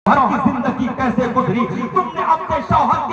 شوہر کی زندگی کیسے گزری، تم نے اپنے شوہر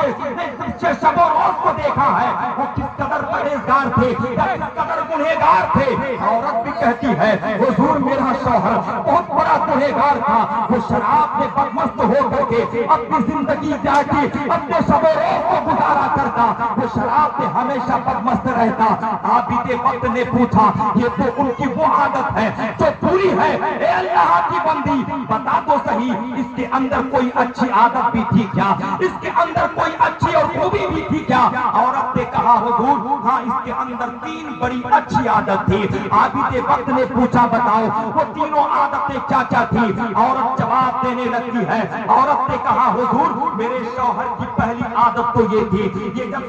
کے شب و روز کو دیکھا ہے، وہ کس قدر پرہیزگار تھے یا کس قدر گنہگار تھے۔ عورت بھی کہتی ہے حضور میرا شوہر بہت بڑا گنہگار تھا، وہ شراب میں بدمست ہو کر کے اپنی زندگی جاتی، اپنے شب و روز کو گزارا کرتا، وہ شراب میں ہمیشہ بدمست رہتا۔ عابد وقت نے پوچھا یہ تو ان کی وہ عادت ہے جو پوری ہے، اے اللہ کی بندی بتا تو صحیح اس کے اندر کوئی اچھی عادت بھی تھی کیا، اس کے اندر کوئی اچھی اور خوبی بھی تھی کیا؟ عورت نے کہا حضور ہاں اس کے اندر 3 بڑی اچھی عادت تھی۔ عابد وقت نے پوچھا بتاؤ وہ تینوں عادتیں کیا کیا تھی؟ عورت جواب دینے لگتی ہے، عورت نے کہا حضور میرے شوہر کی پہلی عادت تو یہ تھی، یہ جب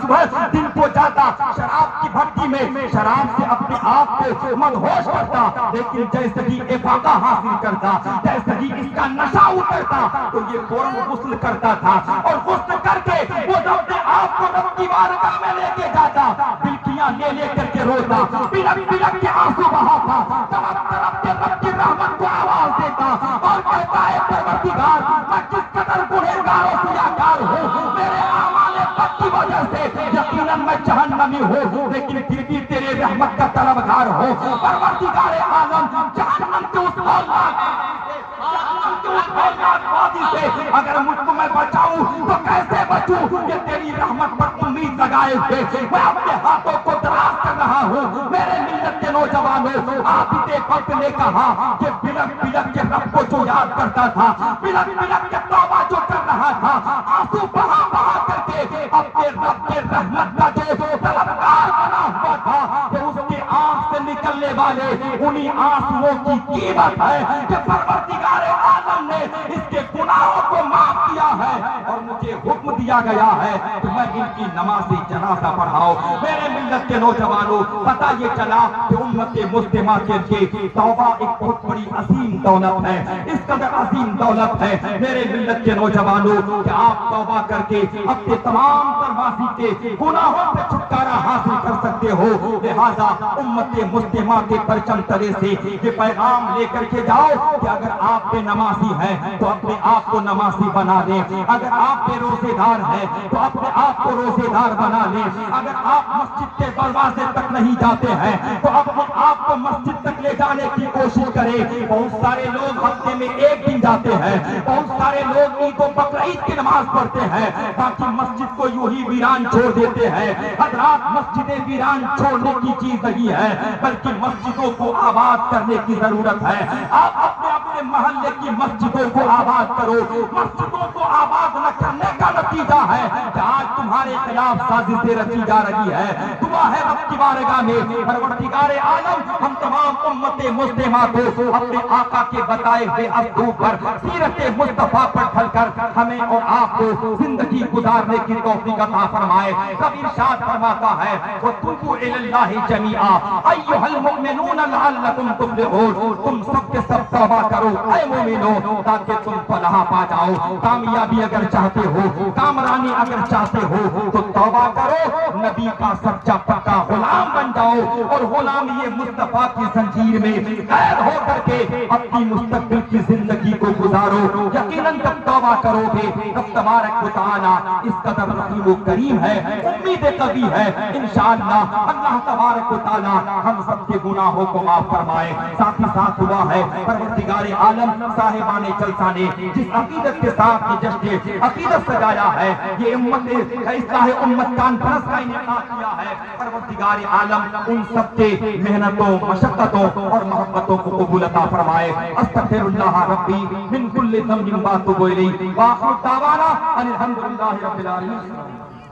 صبح دن کو جاتا شراب کی بھٹی میں شراب سے اپنے آپ کو مدہوش کرتا، لیکن جیسے ہی افاقہ حاصل کرتا، جیسے ہی اس کا نشہ اترتا تو یہ فوراً غسل کرتا تھا، اور غسل کر کے وہ اپنے آپ کو رب کی بارگاہ میں لے کے جاتا، بلکیاں لے لے کر کے روتا، بلک بلک کے آنسو بہاتا، تڑپ تڑپ کے رب کی رحمت کو آواز دیتا اور کہتا ہے پروردگار میں کس قدر گنہگار و سیاہکار ہوں، میرے اعمال بد کی وجہ سے یقیناً میں جہنمی ہوں، لیکن پھر بھی تیرے رحمت کا طلبگار ہوں۔ پروردگار عالم جہنم کے اس وادی سے اگر مجھ کو میں بچاؤں تو کیسے بچوں، یہ تیری رحمت پر امید لگائے ہوئے میں اپنے ہاتھوں کو دراز کر رہا ہوں۔ میرے ملت کے نوجوانوں عابد وقت نے کہا کہ بلک بلک کے رب کو جو یاد کرتا تھا، بلک بلک کے توبہ جو کر رہا تھا، آنسو بہا بہا کر کے اپنے رب کے رحمت کا جو طلبگار بنا ہوا تھا کہ اس کے آنکھ سے نکلنے والے انہی آنسوؤں کی قیمت ہے کہ پروردگار عالم نے اس کے گناہوں کو معاف کیا ہے اور مجھے حکم دیا گیا ہے کہ میں ان کی نماز جنازہ پڑھاؤ۔ میرے ملت کے نوجوانوں پتہ یہ چلا کہ امت مسلمہ کے لیے توبہ ایک بہت بڑی عظیم دولت ہے، اس قدر عظیم دولت ہے میرے ملت کے نوجوانوں کہ آپ توبہ کر کے اپنے تمام ترماسی کے گناہوں سے چھٹکارا حاصل کر سکتے ہو۔ لہذا امت مسلمہ کے پرچم تلے سے یہ پیغام لے کر کے جاؤ کہ اگر آپ بے نمازی ہیں تو اپنے آپ کو نمازی بنا لیں، اگر آپ بے روزے دار ہیں تو اپنے آپ کو روزے دار بنا لیں، اگر آپ مسجد کے دروازے تک نہیں جاتے ہیں تو اپنے آپ کو مسجد تک لے جانے کی کوشش کریں۔ بہت سارے لوگ ہفتے میں 1 دن جاتے ہیں، بہت سارے لوگ عید و بقرعید کی نماز پڑھتے ہیں، باقی مسجد کو یوں ہی ویران چھوڑ دیتے ہیں۔ حضرات مسجدیں ویران چھوڑنے کی چیز نہیں ہے بلکہ مسجدوں کو آباد کرنے کی ضرورت ہے۔ آپ اپنے اپنے محلے کی مسجدوں کو آباد کرو۔ مسجدوں کو آباد نہ کرنے کا نتیجہ ہے کہ آج تمہارے خلاف سازشیں رچی جا رہی ہے۔ دعا ہے رب کی بارگاہ میں پروردگار عالم ہم تمام امت مسلمہ کو اپنے آقا کے بتائے ہوئے اسلوب پر سیرت مصطفیٰ پر ڈھل کر ہمیں اور آپ کو زندگی گزارنے کی توفیق عطا فرمائے۔ کبھی ارشاد فرماتا ہے وَتُوبُوا إِلَى اللَّهِ جَمِيعًا أَيُّهَا الْمُؤْمِنُونَ لَعَلَّكُمْ تُفْلِحُونَ، تم سب کے سب توبہ کرو اے مومنو تاکہ تم فلاح پا جاؤ۔ کامیابی اگر چاہتے ہو، کامرانی اگر چاہتے ہو تو توبہ کرو، نبی کا سچا پکا غلام بن جاؤ اور غلامی مصطفیٰ کی زنجیر میں قید ہو کر کے اپنی مستقبل کی زندگی کو گزارو۔ یقیناً جب توبہ کرو گے رب تبارک و تعالی اس قدر رحیم و کریم ہے، امید قوی ہے انشاءاللہ اللہ تبارک و تعالی ہم سب کے گناہوں کو معاف فرمائے۔ ساتھ ہی ساتھ ہوا ہے پروردگار عالم صاحبان جلسہ نے جس عقیدت کے ساتھ یہ جشن عقیدت سجایا ہے، یہ امت اصلاح امت کانفرنس کا انعقاد کیا ہے، پروردگار عالم ان سب کے محنتوں مشقتوں اور محبتوں کو قبول عطا فرمائے۔ استغفر اللہ ربی من کل ذنب واتوب الیہ، وآخر دعوانا ان الحمد للہ رب العالمین۔